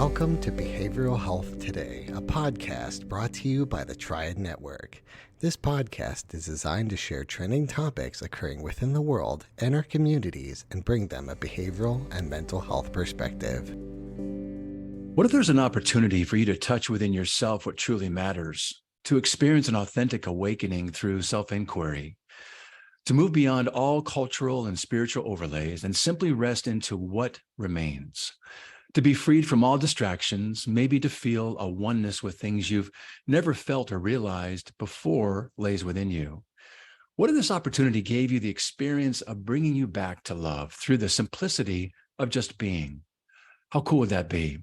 Welcome to Behavioral Health Today, a podcast brought to you by the Triad Network. This podcast is designed to share trending topics occurring within the world and our communities and bring them a behavioral and mental health perspective. What if there's an opportunity for you to touch within yourself what truly matters, to experience an authentic awakening through self-inquiry, to move beyond all cultural and spiritual overlays and simply rest into what remains? To be freed from all distractions, maybe to feel a oneness with things you've never felt or realized before lays within you. What if this opportunity gave you the experience of bringing you back to love through the simplicity of just being? How cool would that be?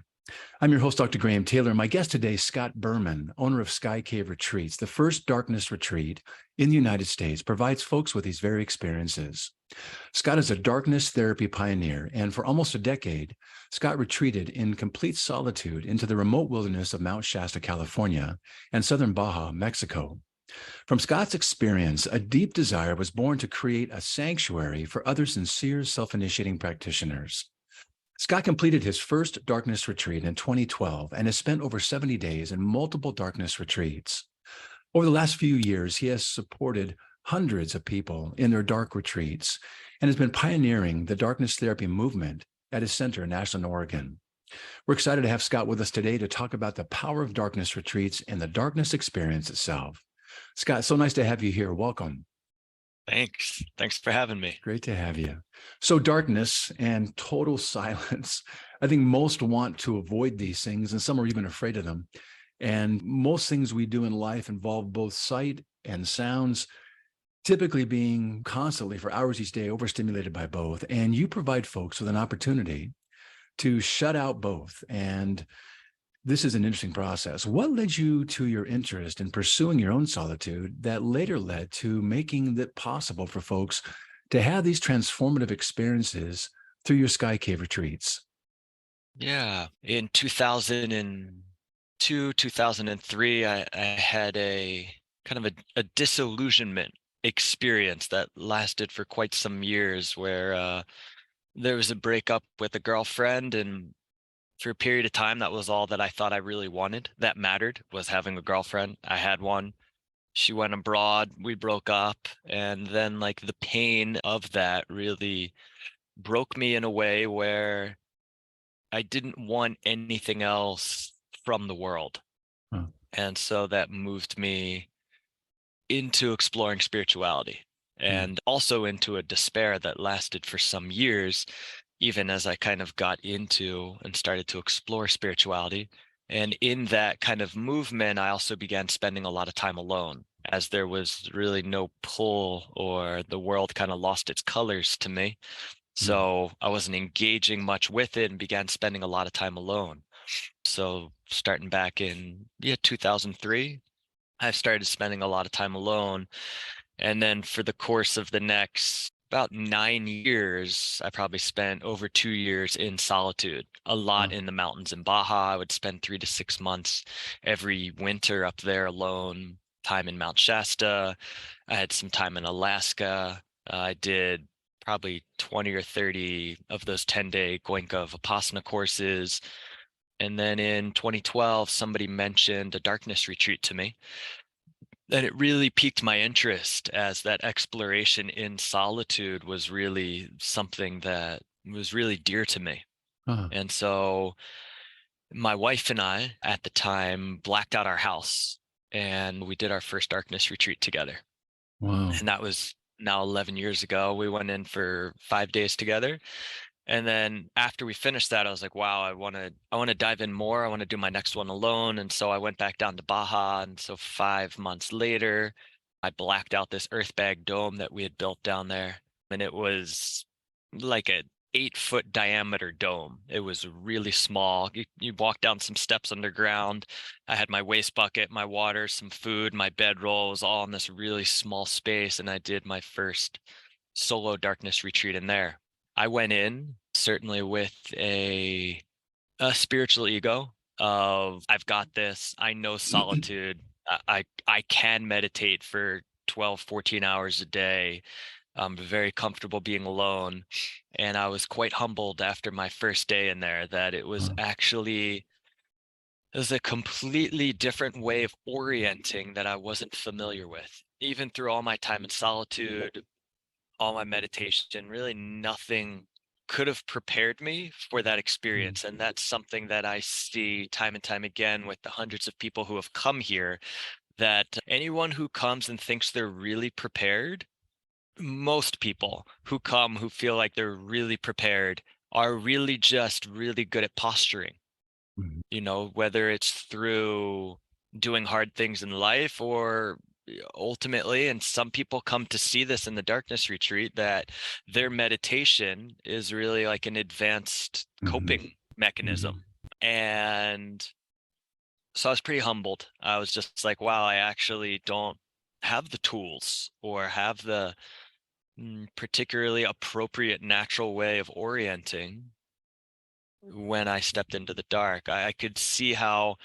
I'm your host, Dr. Graham Taylor. My guest today is Scott Berman, owner of Sky Cave Retreats, the first darkness retreat in the United States, provides folks with these very experiences. Scott is a darkness therapy pioneer, and for almost a decade, Scott retreated in complete solitude into the remote wilderness of Mount Shasta, California, and Southern Baja, Mexico. From Scott's experience, a deep desire was born to create a sanctuary for other sincere self-initiating practitioners. Scott completed his first darkness retreat in 2012 and has spent over 70 days in multiple darkness retreats. Over the last few years, he has supported hundreds of people in their dark retreats and has been pioneering the darkness therapy movement at his center in Ashland, Oregon. We're excited to have Scott with us today to talk about the power of darkness retreats and the darkness experience itself. Scott, so nice to have you here. Welcome. Thanks. Thanks for having me. Great to have you. So darkness and total silence. I think most want to avoid these things, and some are even afraid of them. And most things we do in life involve both sight and sounds, typically being constantly for hours each day overstimulated by both. And you provide folks with an opportunity to shut out both. And this is an interesting process. What led you to your interest in pursuing your own solitude that later led to making it possible for folks to have these transformative experiences through your Sky Cave retreats? Yeah. In 2002, 2003, I had a kind of a disillusionment experience that lasted for quite some years where there was a breakup with a girlfriend, and for a period of time, that was all that I thought I really wanted, that mattered, was having a girlfriend. I had one. She went abroad, we broke up, and then like the pain of that really broke me in a way where I didn't want anything else from the world. Huh. And so that moved me into exploring spirituality and also into a despair that lasted for some years, even as I kind of got into and started to explore spirituality. And in that kind of movement, I also began spending a lot of time alone, as there was really no pull, or the world kind of lost its colors to me. So I wasn't engaging much with it and began spending a lot of time alone. So starting back in 2003, I started spending a lot of time alone. And then for the course of the next about 9 years, I probably spent over 2 years in solitude, a lot in the mountains in Baja. I would spend 3 to 6 months every winter up there alone, time in Mount Shasta. I had some time in Alaska. I did probably 20 or 30 of those 10-day Goenka Vipassana courses. And then in 2012, somebody mentioned a darkness retreat to me. And it really piqued my interest, as that exploration in solitude was really something that was really dear to me. Uh-huh. And so my wife and I at the time blacked out our house, and we did our first darkness retreat together. Wow. And that was now 11 years ago. We went in for 5 days together. And then after we finished that, I was like, wow, I want to dive in more. I want to do my next one alone. And so I went back down to Baja. And so 5 months later, I blacked out this earth bag dome that we had built down there. And it was like a 8-foot diameter dome. It was really small. You walk down some steps underground. I had my waste bucket, my water, some food, my bedroll. It was all in this really small space. And I did my first solo darkness retreat in there. I went in certainly with a spiritual ego of, I've got this. I know solitude. I can meditate for 12, 14 hours a day. very comfortable being alone. And I was quite humbled after my first day in there that it was actually, it was a completely different way of orienting that I wasn't familiar with. Even through all my time in solitude, all my meditation, really nothing could have prepared me for that experience. And that's something that I see time and time again with the hundreds of people who have come here, that anyone who comes and thinks they're really prepared, most people who come who feel like they're really prepared are really just really good at posturing, Mhm. whether it's through doing hard things in life or ultimately, and some people come to see this in the darkness retreat, that their meditation is really like an advanced Mhm. coping mechanism. Mhm. And so I was pretty humbled. I was just like, wow, I actually don't have the tools or have the particularly appropriate natural way of orienting when I stepped into the dark. I could see how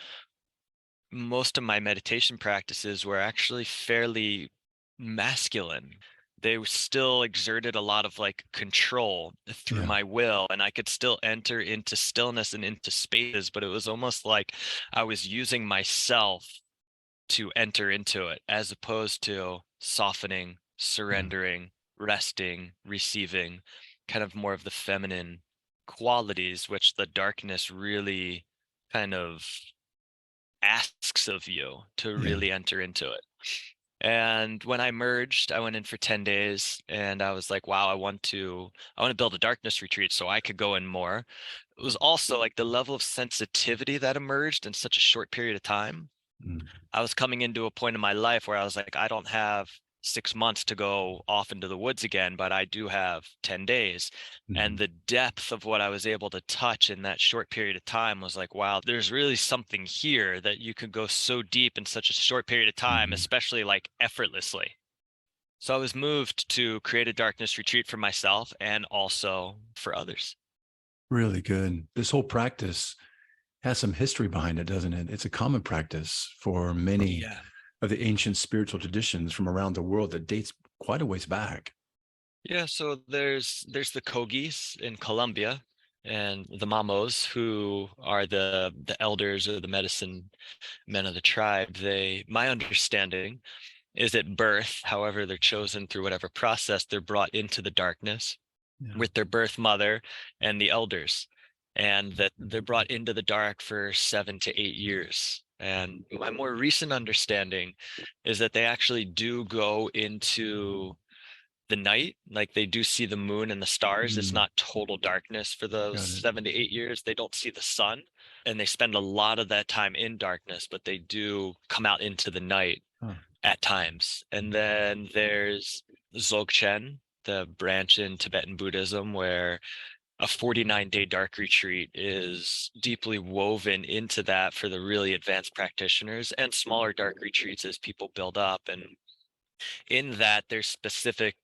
most of my meditation practices were actually fairly masculine. They still exerted a lot of like control through Yeah. my will, and I could still enter into stillness and into spaces, but it was almost like I was using myself to enter into it as opposed to softening, Yeah. surrendering, resting, receiving, kind of more of the feminine qualities, which the darkness really kind of asks of you to Yeah. really enter into it. And when I merged, I went in for 10 days and I was like, wow, I want to build a darkness retreat so I could go in more. It was also like the level of sensitivity that emerged in such a short period of time. Mm. I was coming into a point in my life where I was like, I don't have 6 months to go off into the woods again, but I do have 10 days. And Mhm. the depth of what I was able to touch in that short period of time was like, wow, there's really something here that you could go so deep in such a short period of time, Mhm. especially like effortlessly. So I was moved to create a darkness retreat for myself and also for others. Really good. This whole practice has some history behind it, doesn't it? It's a common practice for many Yeah. of the ancient spiritual traditions from around the world that dates quite a ways back. Yeah, so there's the Kogis in Colombia and the Mamos, who are the elders or the medicine men of the tribe. My understanding is at birth, however they're chosen through whatever process, they're brought into the darkness Yeah. with their birth mother and the elders, and that they're brought into the dark for 7 to 8 years. And my more recent understanding is that they actually do go into the night, like they do see the moon and the stars. It's Mm. not total darkness for those Got it. 7 to 8 years. They don't see the sun, and they spend a lot of that time in darkness, but they do come out into the night Huh. at times. And then there's Dzogchen, the branch in Tibetan Buddhism, where a 49-day dark retreat is deeply woven into that for the really advanced practitioners, and smaller dark retreats as people build up. And in that, there's specific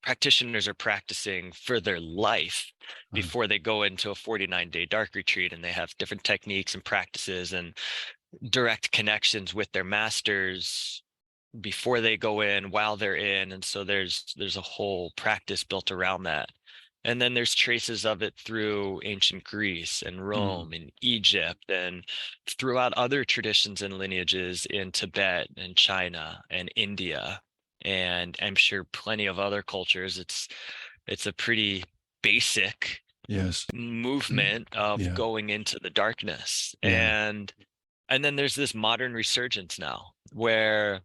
practitioners are practicing for their life Huh. before they go into a 49-day dark retreat, and they have different techniques and practices and direct connections with their masters before they go in, while they're in. And so there's a whole practice built around that. And then there's traces of it through ancient Greece and Mm. Rome and Egypt, and throughout other traditions and lineages in Tibet and China and India, and I'm sure plenty of other cultures. It's a pretty basic Yes. movement of Yeah. going into the darkness. Yeah. And then there's this modern resurgence now where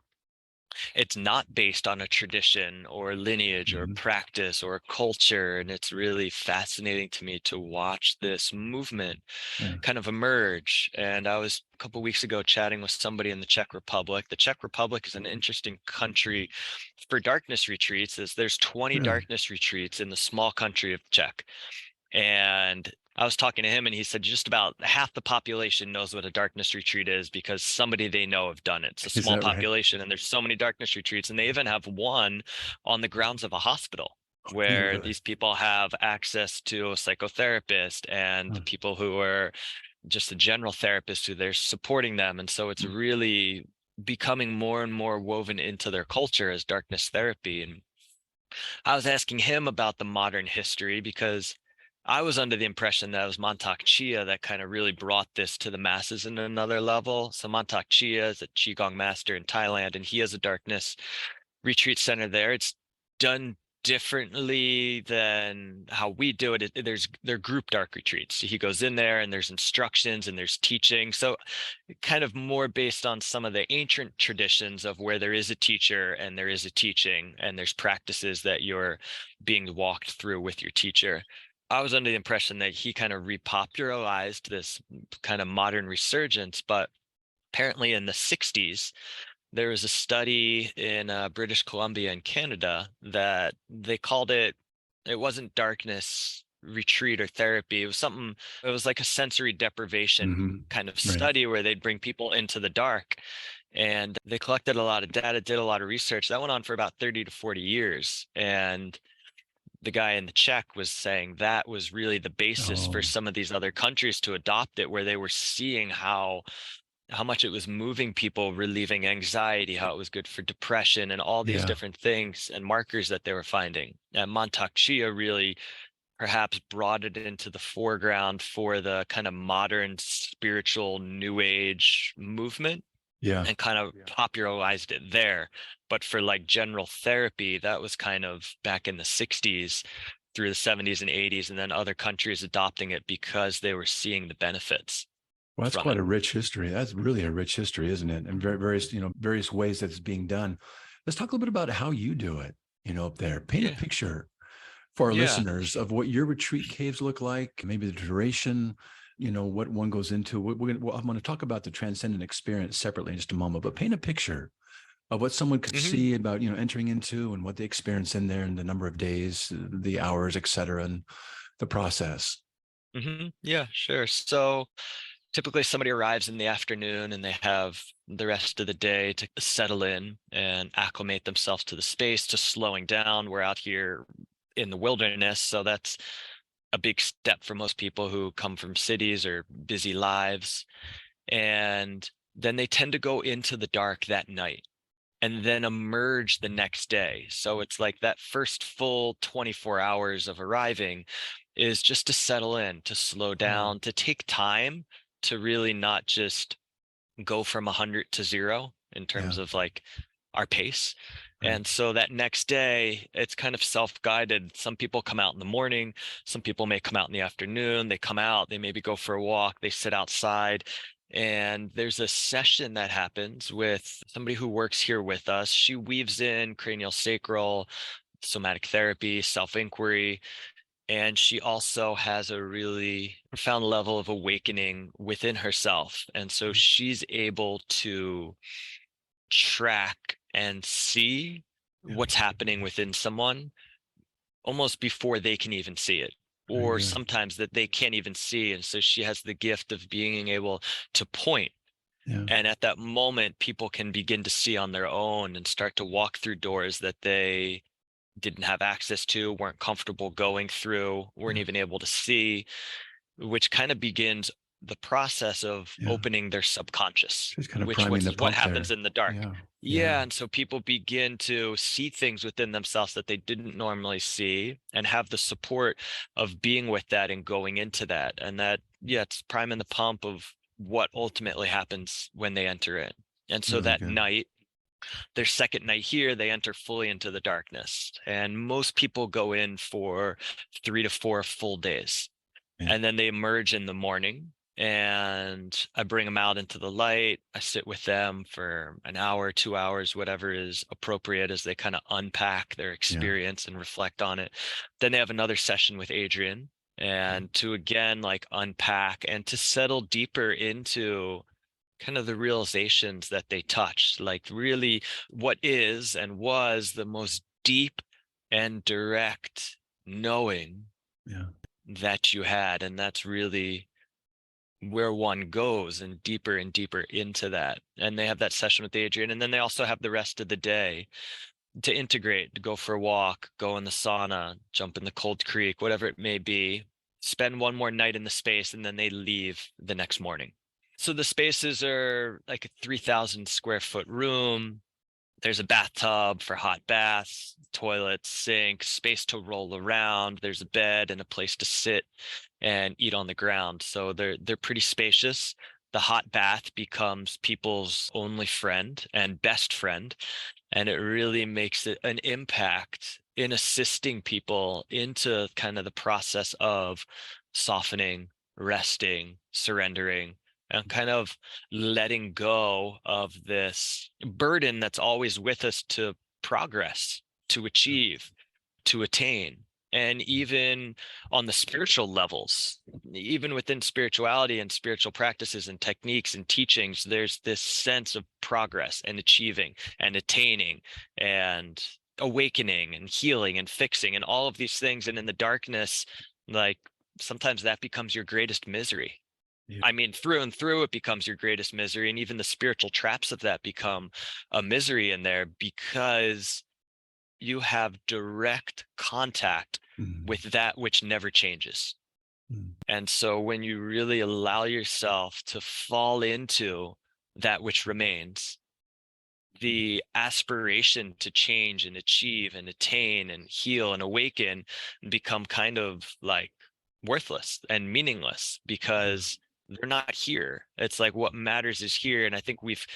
it's not based on a tradition or lineage or Mhm. practice or culture. And it's really fascinating to me to watch this movement Yeah. kind of emerge. And I was a couple of weeks ago chatting with somebody in the Czech Republic. The Czech Republic is an interesting country for darkness retreats, as there's 20 Really? darkness retreats in the small country of Czech. And I was talking to him and he said just about half the population knows what a darkness retreat is because somebody they know have done it. It's a Is small that right? population and there's so many darkness retreats, and they even have one on the grounds of a hospital Do they where really? these people have access to a psychotherapist and Huh. people who are just a general therapist who they're supporting them. And so it's Mm. really becoming more and more woven into their culture as darkness therapy. And I was asking him about the modern history because I was under the impression that it was Mantak Chia that kind of really brought this to the masses in another level. So Mantak Chia is a Qigong master in Thailand, and he has a darkness retreat center there. It's done differently than how we do it. They're group dark retreats. So he goes in there and there's instructions and there's teaching. So kind of more based on some of the ancient traditions of where there is a teacher and there is a teaching and there's practices that you're being walked through with your teacher. I was under the impression that he kind of repopularized this kind of modern resurgence, but apparently in the 60s, there was a study in British Columbia and Canada that they called it wasn't darkness retreat or therapy. It was something, it was like a sensory deprivation Mm-hmm. kind of Right. study where they'd bring people into the dark. And they collected a lot of data, did a lot of research. That went on for about 30 to 40 years. And the guy in the check was saying that was really the basis for Oh, some of these other countries to adopt it, where they were seeing how much it was moving people, relieving anxiety, how it was good for depression and all these yeah. different things and markers that they were finding. And Mantak Chia really perhaps brought it into the foreground for the kind of modern spiritual new age movement Yeah. and kind of popularized it there. But for like general therapy, that was kind of back in the 60s through the 70s and 80s, and then other countries adopting it because they were seeing the benefits Well, that's from quite it. a rich history. That's really a rich history, isn't it? And various, various ways that it's being done. Let's talk a little bit about how you do it, up there. Paint a Yeah. picture for our Yeah. listeners of what your retreat caves look like, maybe the duration, what one goes into. I'm going to talk about the transcendent experience separately in just a moment, but paint a picture of what someone could Hmm. see about, entering into and what they experience in there and the number of days, the hours, et cetera, and the process. Yeah, sure. So typically somebody arrives in the afternoon and they have the rest of the day to settle in and acclimate themselves to the space, to slowing down. We're out here in the wilderness, so that's a big step for most people who come from cities or busy lives. And then they tend to go into the dark that night and then emerge the next day. So it's like that first full 24 hours of arriving is just to settle in, to slow Oh, down, to take time to really not just go from 100 to 0 in yeah, terms of like our pace. right. And so that next day, it's kind of self-guided. Some people come out in the morning, some people may come out in the afternoon. They come out, they maybe go for a walk, they sit outside. And there's a session that happens with somebody who works here with us. She weaves in cranial sacral, somatic therapy, self-inquiry, and she also has a really profound level of awakening within herself. And so she's able to track and see Yeah, what's happening within someone almost before they can even see it, very or good. sometimes that they can't even see. And so she has the gift of being able to point. Yeah, And at that moment, people can begin to see on their own and start to walk through doors that they didn't have access to, weren't comfortable going through, weren't yeah, even able to see, which kind of begins the process of yeah. opening their subconscious, She's kind of which priming what's the what pump happens there. in the dark. Yeah, yeah, Yeah, and so people begin to see things within themselves that they didn't normally see and have the support of being with that and going into that. And that, yeah, it's priming the pump of what ultimately happens when they enter it. And so really that good. night, their second night here, they enter fully into the darkness. And most people go in for 3 to 4 full days. Yeah, And then they emerge in the morning. And I bring them out into the light. I sit with them for an hour, 2 hours, whatever is appropriate as they kind of unpack their yeah, experience and reflect on it. Then they have another session with Adrian and to again like unpack and to settle deeper into kind of the realizations that they touched, like really what is and was the most deep and direct knowing yeah, that you had. And that's really where one goes and deeper into that. And they have that session with Adrian. And then they also have the rest of the day to integrate, to go for a walk, go in the sauna, jump in the cold creek, whatever it may be, spend one more night in the space, and then they leave the next morning. So the spaces are like a 3,000 square foot room. There's a bathtub for hot baths, toilets, sinks, space to roll around. There's a bed and a place to sit and eat on the ground. So they're pretty spacious. The hot bath becomes people's only friend and best friend, and it really makes it an impact in assisting people into kind of the process of softening, resting, surrendering, and kind of letting go of this burden that's always with us to progress, to achieve, to attain. And even on the spiritual levels, even within spirituality and spiritual practices and techniques and teachings, there's this sense of progress and achieving and attaining and awakening and healing and fixing and all of these things. And in the darkness, like sometimes that becomes your greatest misery. Yeah. I mean, through and through, it becomes your greatest misery. And even the spiritual traps of that become a misery in there because you have direct contact with that which never changes. And so when you really allow yourself to fall into that which remains, the aspiration to change and achieve and attain and heal and awaken become kind of like worthless and meaningless because they're not here. It's like what matters is here. And I think we've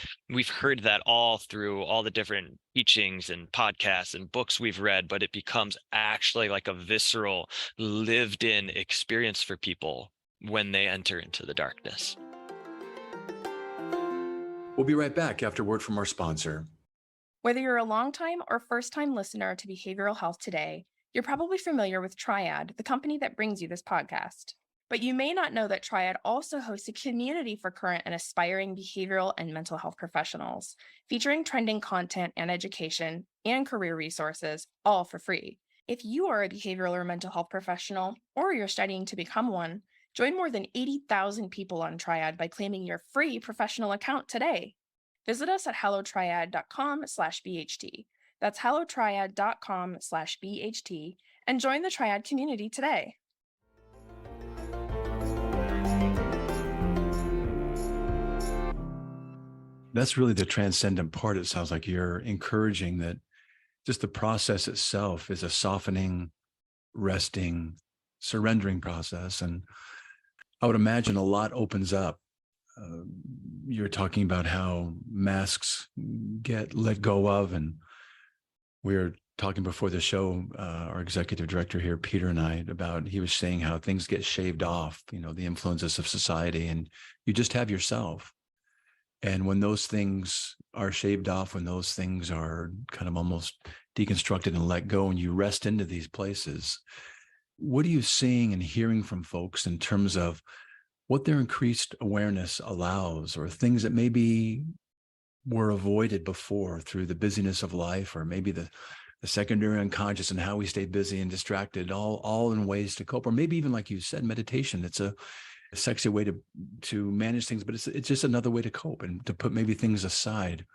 heard that all through all the different teachings and podcasts and books we've read, but it becomes actually like a visceral, lived in experience for people when they enter into the darkness. We'll be right back after word from our sponsor. Whether you're a longtime or first-time listener to Behavioral Health Today, you're probably familiar with Triad, the company that brings you this podcast. But you may not know that Triad also hosts a community for current and aspiring behavioral and mental health professionals, featuring trending content and education and career resources, all for free. If you are a behavioral or mental health professional, or you're studying to become one, join more than 80,000 people on Triad by claiming your free professional account today. Visit us at hellotriad.com/BHT. That's hellotriad.com/BHT and join the Triad community today. That's really the transcendent part. It sounds like you're encouraging that just the process itself is a softening, resting, surrendering process. And I would imagine a lot opens up. You're talking about how masks get let go of. And we were talking before the show, our executive director here, Peter, and I, about, he was saying how things get shaved off, the influences of society, and you just have yourself. And when those things are shaved off, when those things are kind of almost deconstructed and let go, and you rest into these places, what are you seeing and hearing from folks in terms of what their increased awareness allows, or things that maybe were avoided before through the busyness of life, or maybe the secondary unconscious and how we stay busy and distracted, all in ways to cope, or maybe even, like you said, meditation. It's a sexy way to manage things, but it's just another way to cope and to put maybe things aside.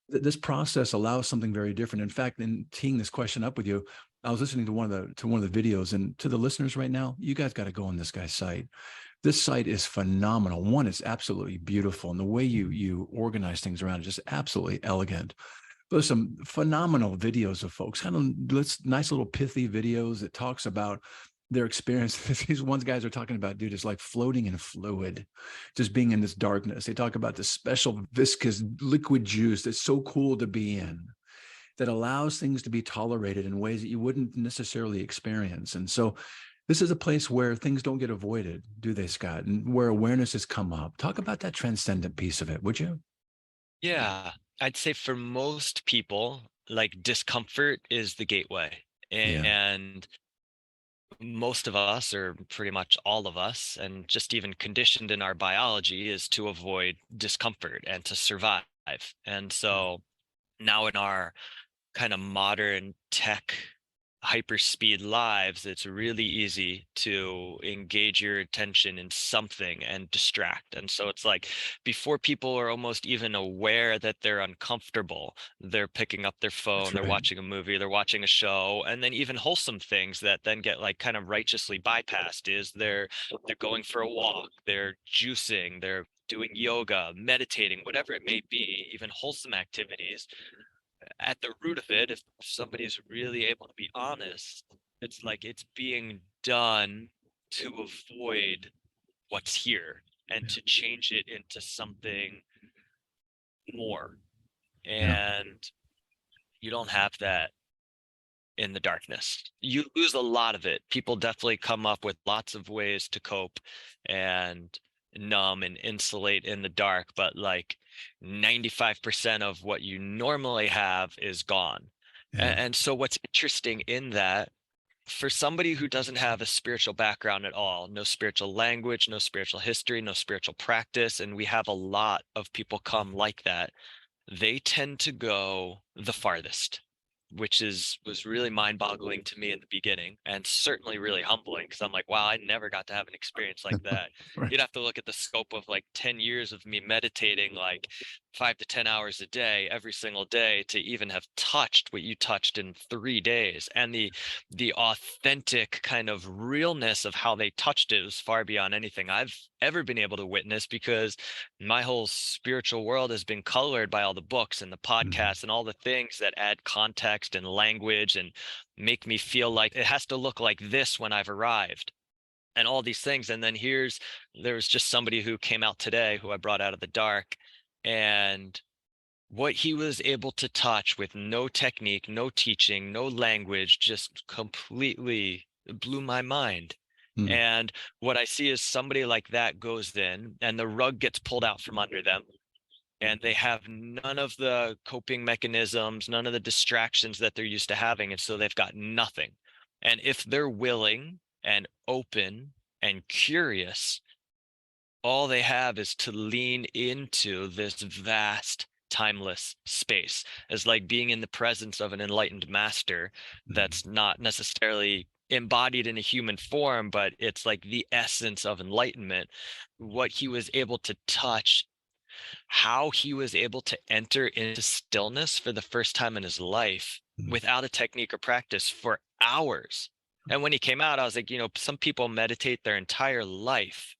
This process allows something very different. In fact, in teeing this question up with you, I was listening to one of the videos, and to the listeners right now, you guys got to go on this guy's site. This site is phenomenal. One, it's absolutely beautiful, and the way you organize things around is just absolutely elegant. There's some phenomenal videos of folks, kind of nice little pithy videos that talks about their experience. These ones guys are talking about, dude, it's like floating in fluid, just being in this darkness. They talk about this special viscous liquid juice that's so cool to be in, that allows things to be tolerated in ways that you wouldn't necessarily experience. And so this is a place where things don't get avoided, do they, Scott? And where awareness has come up. Talk about that transcendent piece of it, would you? Yeah, I'd say for most people, like discomfort is the gateway. Yeah. And most of us, or pretty much all of us, and just even conditioned in our biology, is to avoid discomfort and to survive. And so now in our kind of modern tech hyperspeed lives, it's really easy to engage your attention in something and distract. And so it's like before people are almost even aware that they're uncomfortable, they're picking up their phone, That's they're right. watching a movie, they're watching a show, and then even wholesome things that then get like kind of righteously bypassed is they're going for a walk, they're juicing, they're doing yoga, meditating, whatever it may be, even wholesome activities. at the root of it, if somebody's really able to be honest, it's like it's being done to avoid what's here and to change it into something more. Yeah. And you don't have that in the darkness. You lose a lot of it. People definitely come up with lots of ways to cope and numb and insulate in the dark, but like 95% of what you normally have is gone. Yeah. And so what's interesting in that, for somebody who doesn't have a spiritual background at all, no spiritual language, no spiritual history, no spiritual practice, and we have a lot of people come like that, they tend to go the farthest, which was really mind-boggling to me in the beginning, and certainly really humbling, because I'm like, wow, I never got to have an experience like that. Right. You'd have to look at the scope of like 10 years of me meditating like 5 to 10 hours a day every single day to even have touched what you touched in 3 days. And the authentic kind of realness of how they touched it was far beyond anything I've ever been able to witness, because my whole spiritual world has been colored by all the books and the podcasts and all the things that add context and language and make me feel like it has to look like this when I've arrived and all these things. And then there was just somebody who came out today who I brought out of the dark, and what he was able to touch with no technique, no teaching, no language, just completely blew my mind. Mm. And what I see is somebody like that goes in and the rug gets pulled out from under them, and they have none of the coping mechanisms, none of the distractions that they're used to having. And so they've got nothing. And if they're willing and open and curious, all they have is to lean into this vast timeless space, as like being in the presence of an enlightened master that's not necessarily embodied in a human form, but it's like the essence of enlightenment. What he was able to touch, how he was able to enter into stillness for the first time in his life without a technique or practice for hours. And when he came out, I was like, some people meditate their entire life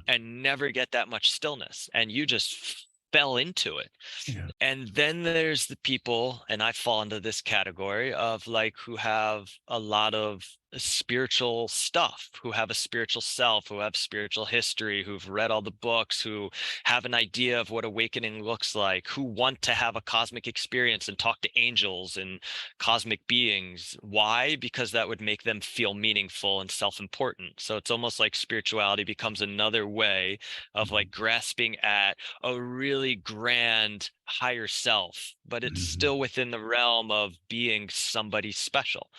and never get that much stillness, and you just fell into it. Yeah. And then there's the people, and I fall into this category of like who have a lot of spiritual stuff, who have a spiritual self, who have spiritual history, who've read all the books, who have an idea of what awakening looks like, who want to have a cosmic experience and talk to angels and cosmic beings. Why? Because that would make them feel meaningful and self-important. So it's almost like spirituality becomes another way of like grasping at a really grand higher self, but it's still within the realm of being somebody special.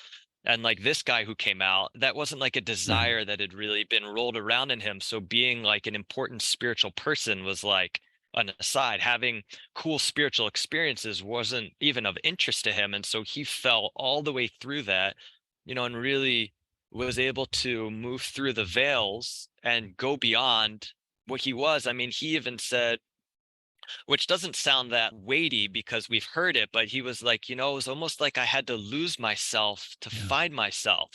And like this guy who came out, that wasn't like a desire that had really been rolled around in him. So being like an important spiritual person was like an aside. Having cool spiritual experiences wasn't even of interest to him. And so he fell all the way through that, and really was able to move through the veils and go beyond what he was. I mean, he even said, which doesn't sound that weighty because we've heard it, but he was like, it was almost like I had to lose myself to find myself.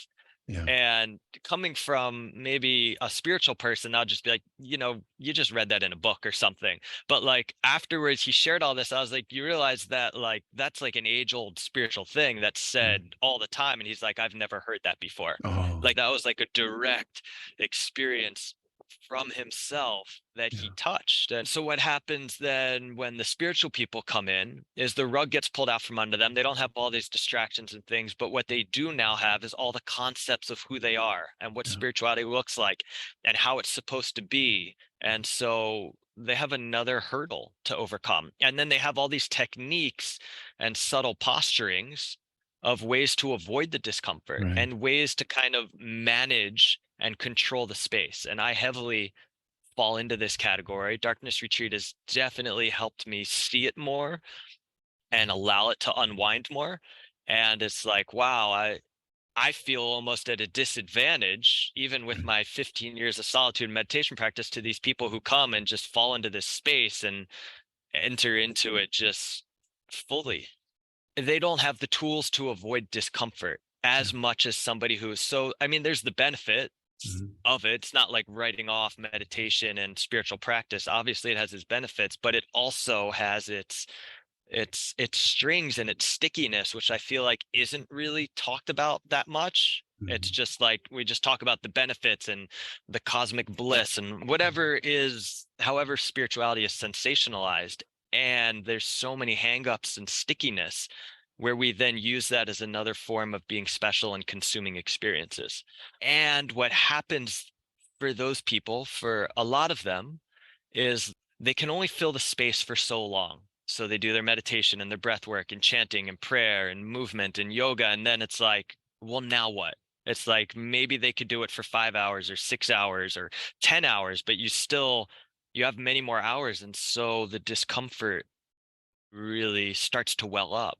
Yeah. And coming from maybe a spiritual person, I'll just be like, you just read that in a book or something. But like afterwards, he shared all this. I was like, you realize that like that's like an age-old spiritual thing that's said all the time. And he's like, I've never heard that before. Oh. Like that was like a direct experience from himself that he touched. And so what happens then when the spiritual people come in is the rug gets pulled out from under them. They don't have all these distractions and things, but what they do now have is all the concepts of who they are and what spirituality looks like and how it's supposed to be. And so they have another hurdle to overcome. And then they have all these techniques and subtle posturings of ways to avoid the discomfort and ways to kind of manage and control the space. And I heavily fall into this category. Darkness Retreat has definitely helped me see it more and allow it to unwind more. And it's like, wow, I feel almost at a disadvantage, even with my 15 years of solitude and meditation practice, to these people who come and just fall into this space and enter into it just fully. They don't have the tools to avoid discomfort as much as somebody who's there's the benefit of it. It's not like writing off meditation and spiritual practice. Obviously it has its benefits, but it also has its its strings and its stickiness, which I feel like isn't really talked about that much. It's just like we just talk about the benefits and the cosmic bliss and whatever is, however spirituality is sensationalized. And there's so many hangups and stickiness where we then use that as another form of being special and consuming experiences. And what happens for those people, for a lot of them, is they can only fill the space for so long. So they do their meditation and their breath work and chanting and prayer and movement and yoga. And then it's like, well, now what? It's like maybe they could do it for 5 hours or 6 hours or 10 hours, but you have many more hours. And so the discomfort really starts to well up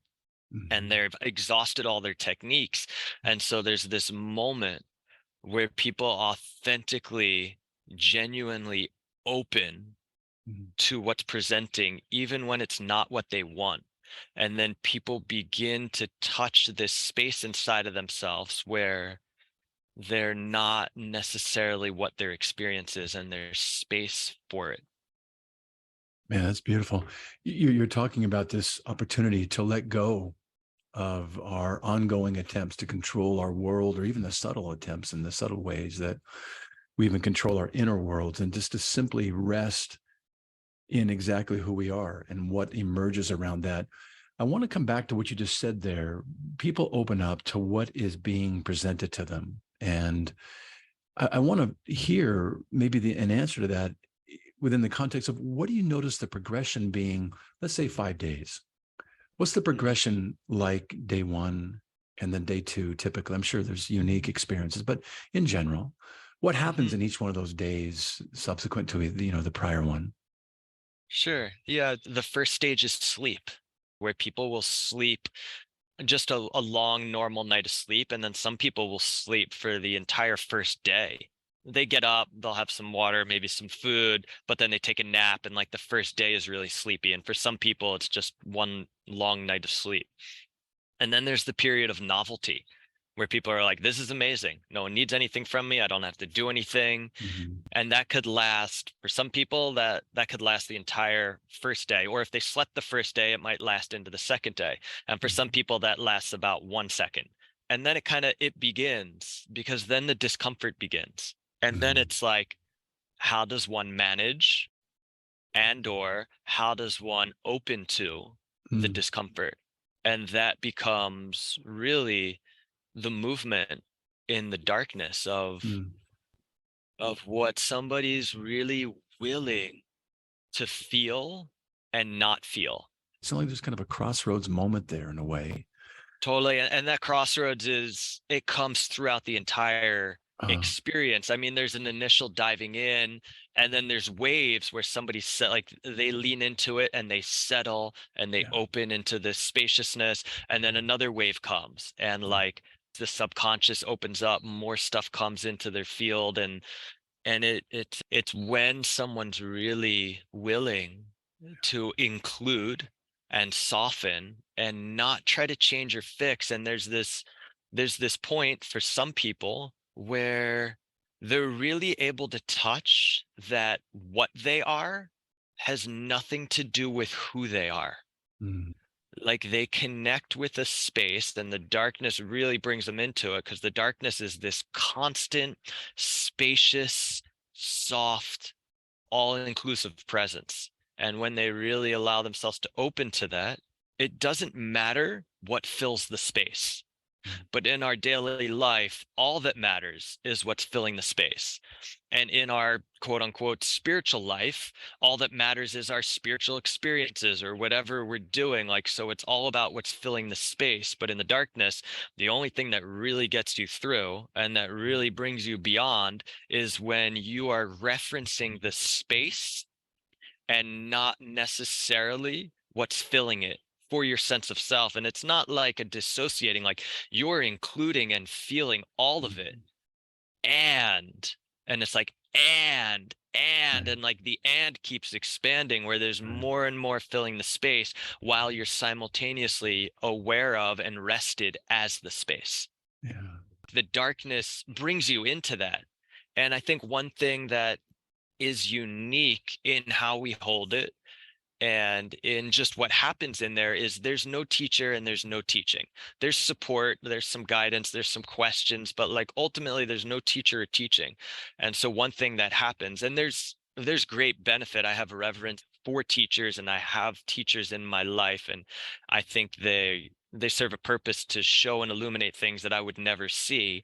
and they've exhausted all their techniques. And so there's this moment where people authentically, genuinely open to what's presenting, even when it's not what they want. And then people begin to touch this space inside of themselves where they're not necessarily what their experience is, and there's space for it. Man, that's beautiful. You're talking about this opportunity to let go of our ongoing attempts to control our world, or even the subtle attempts and the subtle ways that we even control our inner worlds, and just to simply rest in exactly who we are and what emerges around that. I want to come back to what you just said there. People open up to what is being presented to them. And I want to hear maybe an answer to that within the context of, what do you notice the progression being, let's say 5 days? What's the progression like day one and then day two? Typically, I'm sure there's unique experiences, but in general, what happens in each one of those days subsequent to the prior one? Sure. Yeah. The first stage is sleep, where people will sleep just a long, normal night of sleep. And then some people will sleep for the entire first day. They get up, they'll have some water, maybe some food, but then they take a nap. And like the first day is really sleepy. And for some people, it's just one long night of sleep. And then there's the period of novelty, where people are like, this is amazing. No one needs anything from me. I don't have to do anything. And that could last, for some people, that could last the entire first day. Or if they slept the first day, it might last into the second day. And for some people, that lasts about 1 second. And then it begins, because then the discomfort begins. And then it's like, how does one manage, and or how does one open to the discomfort? And that becomes really the movement in the darkness of what somebody's really willing to feel and not feel. It's like there's kind of a crossroads moment there in a way. Totally. And that crossroads it comes throughout the entire experience. I mean, there's an initial diving in, and then there's waves where somebody like they lean into it and they settle and they open into this spaciousness. And then another wave comes, and like the subconscious opens up, more stuff comes into their field. And it's when someone's really willing to include and soften and not try to change or fix. And there's this point for some people where they're really able to touch that what they are has nothing to do with who they are. Like they connect with a space, and the darkness really brings them into it, because the darkness is this constant, spacious, soft, all-inclusive presence. And when they really allow themselves to open to that, it doesn't matter what fills the space. But in our daily life, all that matters is what's filling the space. And in our quote unquote spiritual life, all that matters is our spiritual experiences or whatever we're doing. Like, so it's all about what's filling the space. But in the darkness, the only thing that really gets you through and that really brings you beyond is when you are referencing the space and not necessarily what's filling it for your sense of self. And it's not like a dissociating, like you're including and feeling all of it. And it's like, and like the and keeps expanding, where there's more and more filling the space while you're simultaneously aware of and rested as the space. The darkness brings you into that. And I think one thing that is unique in how we hold it And in just what happens in there is there's no teacher and there's no teaching. There's support, there's some guidance, there's some questions, but like ultimately there's no teacher or teaching. And so one thing that happens, and there's great benefit. I have a reverence for teachers and I have teachers in my life, and I think they serve a purpose to show and illuminate things that I would never see,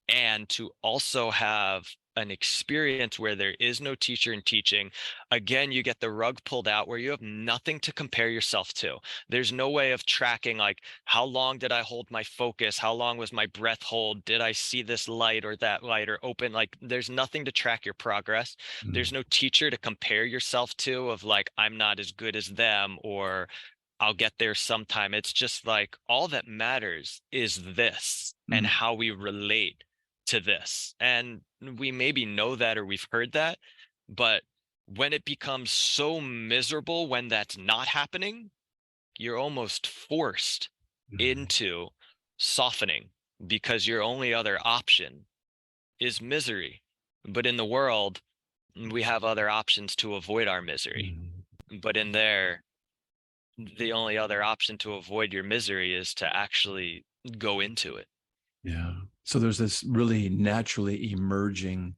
and to also have an experience where there is no teacher and teaching. Again, you get the rug pulled out where you have nothing to compare yourself to. There's no way of tracking, like, how long did I hold my focus? How long was my breath hold? Did I see this light or that light or open? Like, there's nothing to track your progress. There's no teacher to compare yourself to of like, I'm not as good as them, or I'll get there sometime. It's just like all that matters is this and how we relate to this. And we maybe know that or we've heard that, but when it becomes so miserable when that's not happening, you're almost forced into softening because your only other option is misery. But in the world, we have other options to avoid our misery. But in there, the only other option to avoid your misery is to actually go into it. Yeah. So there's this really naturally emerging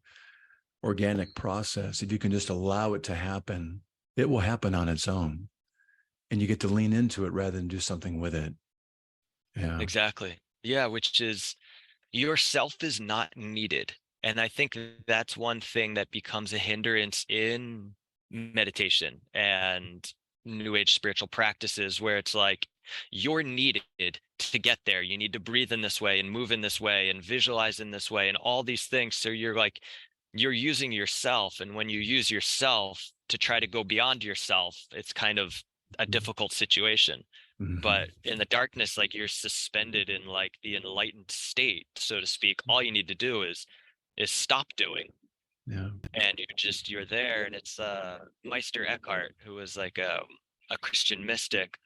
organic process. If you can just allow it to happen, it will happen on its own. And you get to lean into it rather than do something with it. Yeah. Exactly. Yeah, which is yourself is not needed. And I think that's one thing that becomes a hindrance in meditation and new age spiritual practices, where it's like you're needed to get there. You need to breathe in this way and move in this way and visualize in this way and all these things. So you're like, you're using yourself. And when you use yourself to try to go beyond yourself, it's kind of a difficult situation. But in the darkness, like, you're suspended in like the enlightened state, so to speak. All you need to do is stop doing, Yeah. and you're there. And it's Meister Eckhart, who was like a Christian mystic.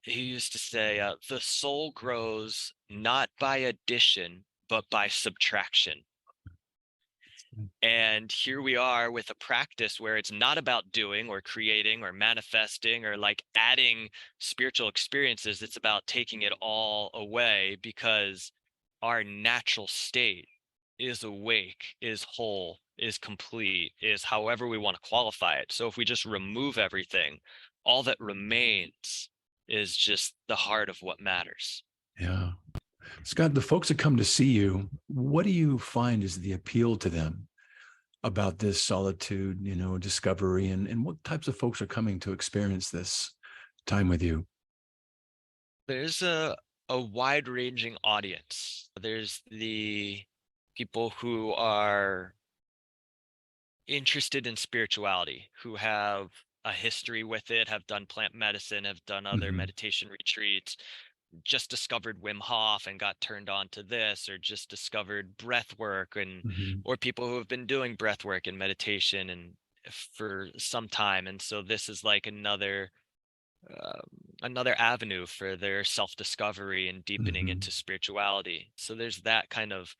He used to say, the soul grows not by addition but by subtraction. And here we are with a practice where it's not about doing or creating or manifesting or like adding spiritual experiences. It's about taking it all away, because our natural state is awake, is whole, is complete, is however we want to qualify it. So if we just remove everything, all that remains is just the heart of what matters. Yeah. Scott, the folks that come to see you, what do you find is the appeal to them about this solitude, discovery, and what types of folks are coming to experience this time with you? There's a wide ranging audience. There's the people who are interested in spirituality, who have a history with it, have done plant medicine, have done other meditation retreats, just discovered Wim Hof and got turned on to this, or just discovered breath work, and or people who have been doing breath work and meditation and for some time. And so this is like another avenue for their self-discovery and deepening into spirituality. So there's that kind of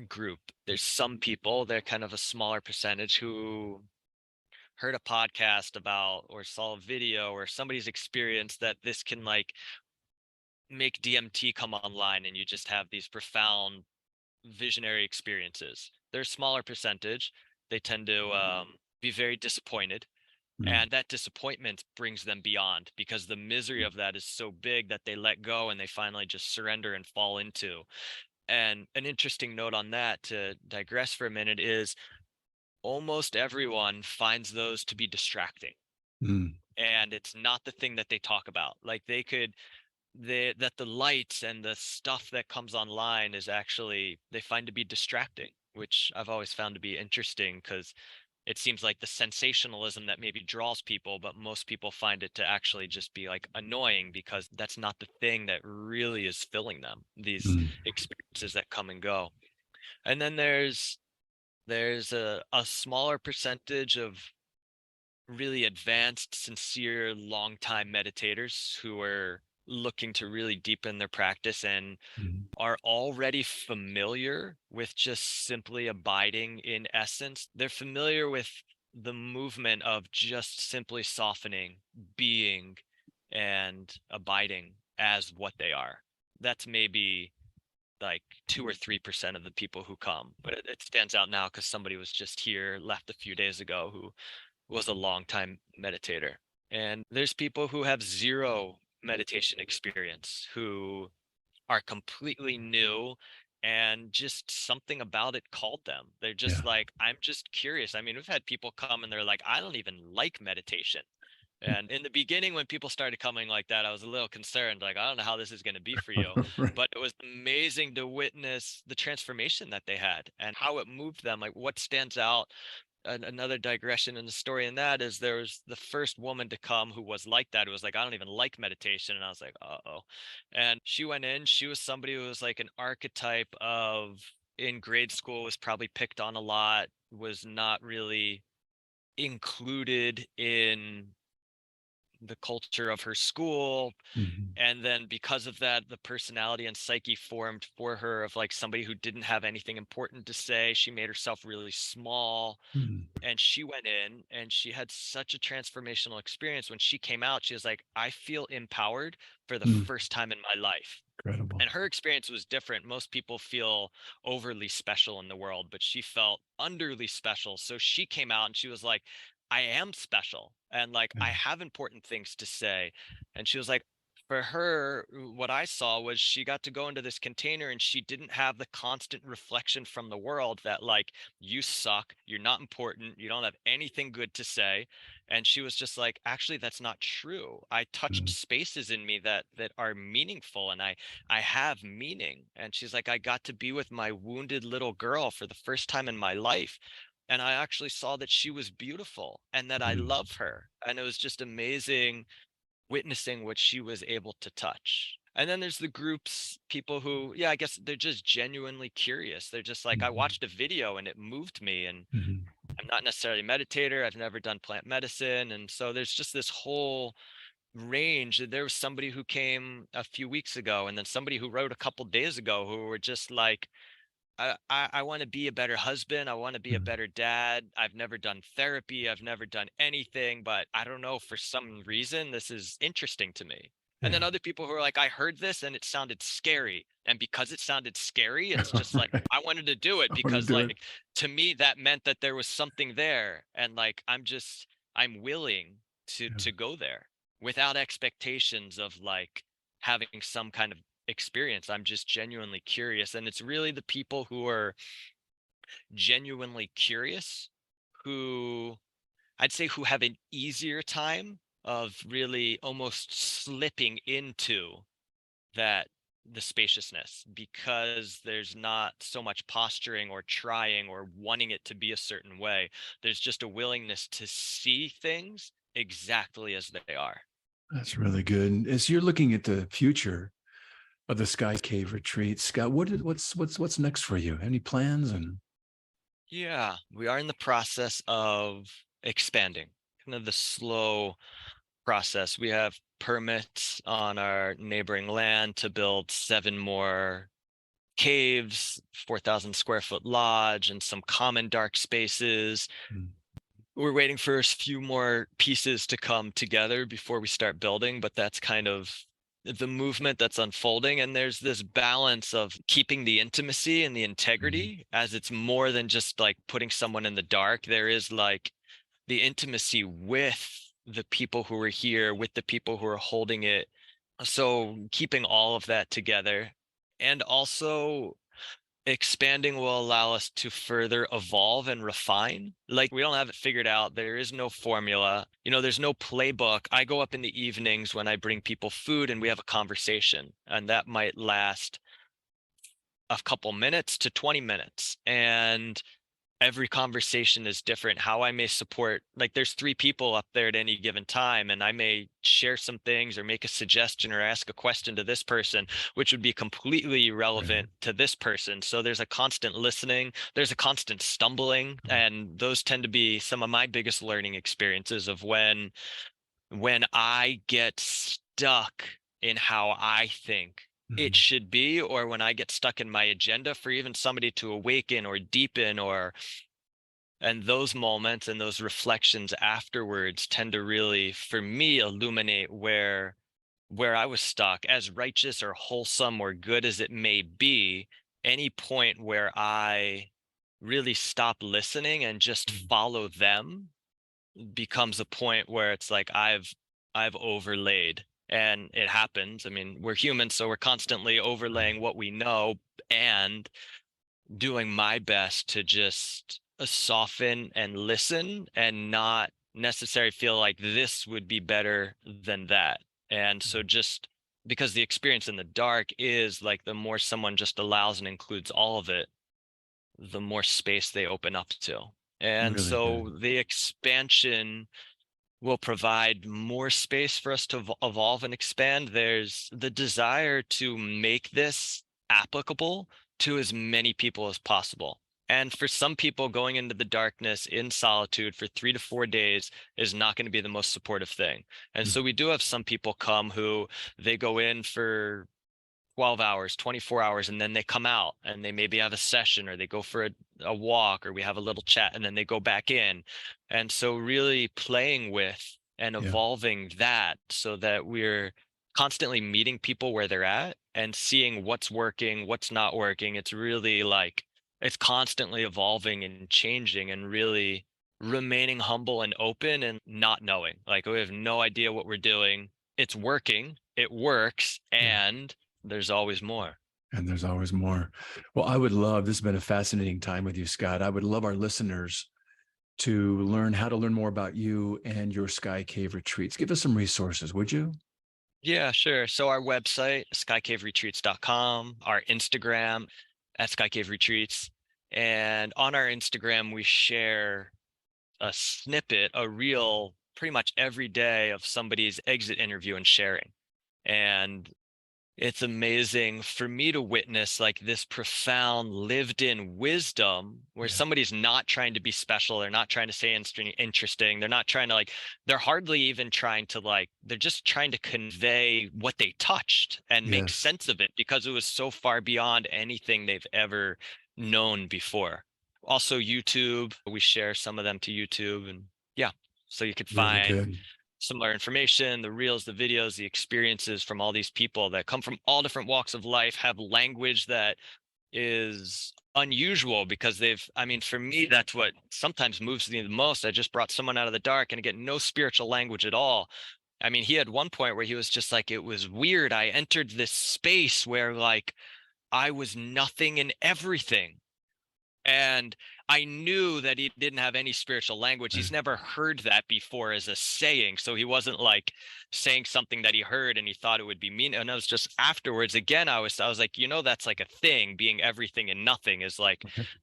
group. There's some people, they're kind of a smaller percentage, who heard a podcast about or saw a video or somebody's experience that this can like make DMT come online and you just have these profound visionary experiences. They're a smaller percentage. They tend to be very disappointed. And that disappointment brings them beyond, because the misery of that is so big that they let go and they finally just surrender and fall into. And an interesting note on that, to digress for a minute, is almost everyone finds those to be distracting. And it's not the thing that they talk about. Like that the lights and the stuff that comes online is actually, they find to be distracting, which I've always found to be interesting, because it seems like the sensationalism that maybe draws people, but most people find it to actually just be like annoying, because that's not the thing that really is filling them, these experiences that come and go. And then there's a smaller percentage of really advanced, sincere, long-time meditators who are looking to really deepen their practice and are already familiar with just simply abiding in essence. They're familiar with the movement of just simply softening, being, and abiding as what they are. That's maybe like 2 or 3% of the people who come, but it stands out now because somebody was just here, left a few days ago, who was a long time meditator. And there's people who have zero meditation experience, who are completely new, and just something about it called them. They're Yeah. just like, I'm just curious. I mean, we've had people come and they're like, I don't even like meditation. And in the beginning, when people started coming like that, I was a little concerned, like, I don't know how this is going to be for you. Right. But it was amazing to witness the transformation that they had and how it moved them. Like, what stands out, another digression in the story, and that is, there was the first woman to come who was like that, who was like, I don't even like meditation. And I was like, uh-oh. And she went in, she was somebody who was like an archetype of, in grade school, was probably picked on a lot, was not really included in the culture of her school. Mhm. And then because of that, the personality and psyche formed for her of like somebody who didn't have anything important to say. She made herself really small. Mhm. And she went in and she had such a transformational experience. When she came out, she was like, I feel empowered for the Mm. first time in my life. Incredible. And her experience was different. Most people feel overly special in the world, but she felt underly special. So she came out and she was like, I am special. And like, I Yeah. have important things to say. And she was like, for her, what I saw was she got to go into this container and she didn't have the constant reflection from the world that like, you suck, you're not important, you don't have anything good to say. And she was just like, actually, that's not true. I touched Mm. spaces in me that are meaningful, and I have meaning. And she's like, I got to be with my wounded little girl for the first time in my life. And I actually saw that she was beautiful and that I Mm. love her. And it was just amazing witnessing what she was able to touch. And then there's the groups, people who, yeah, I guess they're just genuinely curious. They're just like, I Mhm. watched a video and it moved me. And Mhm. I'm not necessarily a meditator. I've never done plant medicine. And so there's just this whole range. There was somebody who came a few weeks ago, and then somebody who wrote a couple days ago, who were just like, I want to be a better husband. I want to be a Mm. better dad. I've never done therapy. I've never done anything, but I don't know, for some reason, this is interesting to me. And then Yeah. other people who are like, I heard this and it sounded scary. And because it sounded scary, it's just like, Right. I wanted to do it I want to because, do it. like, to me, that meant that there was something there. And like, I'm willing Yeah. to go there without expectations of like having some kind of experience. I'm just genuinely curious. And it's really the people who are genuinely curious who, I'd say, who have an easier time of really almost slipping into that, the spaciousness, because there's not so much posturing or trying or wanting it to be a certain way. There's just a willingness to see things exactly as they are. That's really good. And as you're looking at the future of the Sky Cave retreat, Scott, what's next for you? Any plans? And Yeah, we are in the process of expanding, kind of the slow process. We have permits on our neighboring land to build 7 more caves, 4,000 square foot lodge, and some common dark spaces. Mm. We're waiting for a few more pieces to come together before we start building, but that's kind of the movement that's unfolding. And there's this balance of keeping the intimacy and the Mhm. integrity, as it's more than just like putting someone in the dark. There is like the intimacy with the people who are here, with the people who are holding it. So keeping all of that together, and also expanding will allow us to further evolve and refine. Like, we don't have it figured out. There is no formula. There's no playbook. I go up in the evenings when I bring people food and we have a conversation, and that might last a couple minutes to 20 minutes. And every conversation is different. How I may support, like, there's 3 people up there at any given time, and I may share some things or make a suggestion or ask a question to this person, which would be completely Right. irrelevant to this person. So there's a constant listening, there's a constant stumbling, Mm. and those tend to be some of my biggest learning experiences of when I get stuck in how I think it Mhm. should be, or when I get stuck in my agenda for even somebody to awaken or deepen, or And those moments and those reflections afterwards tend to really, for me, illuminate where I was stuck. As righteous or wholesome or good as it may be, any point where I really stop listening and just follow them becomes a point where it's like I've overlaid. And it happens. I mean, we're humans, so we're constantly overlaying what we know, and doing my best to just soften and listen and not necessarily feel like this would be better than that. And so just because the experience in the dark is like, the more someone just allows and includes all of it, the more space they open up to. And Really so good. the expansion will provide more space for us to evolve and expand. There's the desire to make this applicable to as many people as possible. And for some people, going into the darkness in solitude for 3 to 4 days is not going to be the most supportive thing. And so we do have some people come who they go in for 12 hours, 24 hours, and then they come out and they maybe have a session, or they go for a walk, or we have a little chat, and then they go back in. And so really playing with and Yeah. evolving that, so that we're constantly meeting people where they're at and seeing what's working, what's not working. It's really like, it's constantly evolving and changing, and really remaining humble and open and not knowing. Like, we have no idea what we're doing. It's working, it works, Yeah. and there's always more. And there's always more. Well, I would love, this has been a fascinating time with you, Scott. I would love our listeners to learn how to learn more about you and your Sky Cave retreats. Give us some resources, would you? Yeah, sure. So our website, skycaveretreats.com, our Instagram at Sky Cave Retreats. And on our Instagram, we share a snippet, a reel, pretty much every day of somebody's exit interview and sharing. And it's amazing for me to witness like this profound lived in wisdom where somebody's not trying to be special. They're not trying to say interesting. They're not trying to they're hardly even trying to they're just trying to convey what they touched and make Yes. sense of it, because it was so far beyond anything they've ever known before. Also YouTube, we share some of them to YouTube, and so you could Really find good. similar information, the reels, the videos, the experiences from all these people that come from all different walks of life, have language that is unusual, because for me, that's what sometimes moves me the most. I just brought someone out of the dark and I get no spiritual language at all. I mean, he had one point where he was just like, it was weird. I entered this space where I was nothing and everything. And I knew that he didn't have any spiritual language. He's never heard that before as a saying. So he wasn't saying something that he heard and he thought it would be mean. And it was just afterwards, again, I was like, that's like a thing. Being everything and nothing is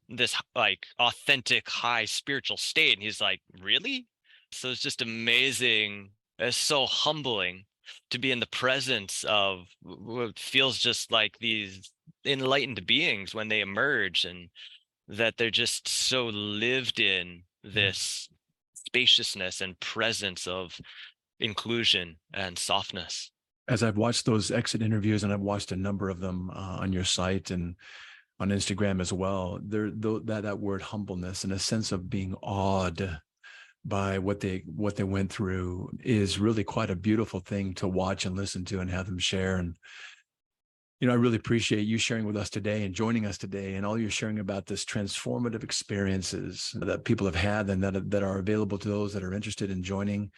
this authentic high spiritual state. And he's like, really? So it's just amazing. It's so humbling to be in the presence of what feels just like these enlightened beings when they emerge, and that they're just so lived in this spaciousness and presence of inclusion and softness. As I've watched those exit interviews, and I've watched a number of them on your site and on Instagram as well, that word humbleness and a sense of being awed by what they went through is really quite a beautiful thing to watch and listen to and have them share. And I really appreciate you sharing with us today and joining us today, and all you're sharing about this transformative experiences that people have had and that are available to those that are interested in joining.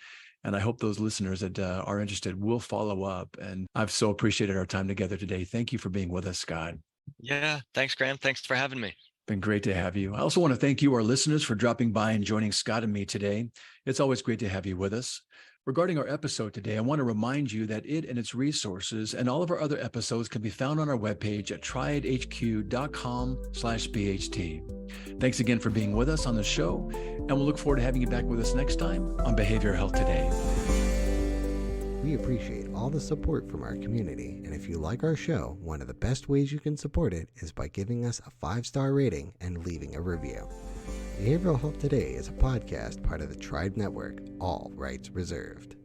And I hope those listeners that are interested will follow up. And I've so appreciated our time together today. Thank you for being with us, Scott. Yeah. Thanks, Graham. Thanks for having me. Been great to have you. I also want to thank you, our listeners, for dropping by and joining Scott and me today. It's always great to have you with us. Regarding our episode today, I want to remind you that it and its resources and all of our other episodes can be found on our webpage at triadhq.com/BHT. Thanks again for being with us on the show, and we'll look forward to having you back with us next time on Behavioral Health Today. We appreciate all the support from our community, and if you like our show, one of the best ways you can support it is by giving us a 5-star rating and leaving a review. Behavioral Health Today is a podcast part of the Tribe Network, all rights reserved.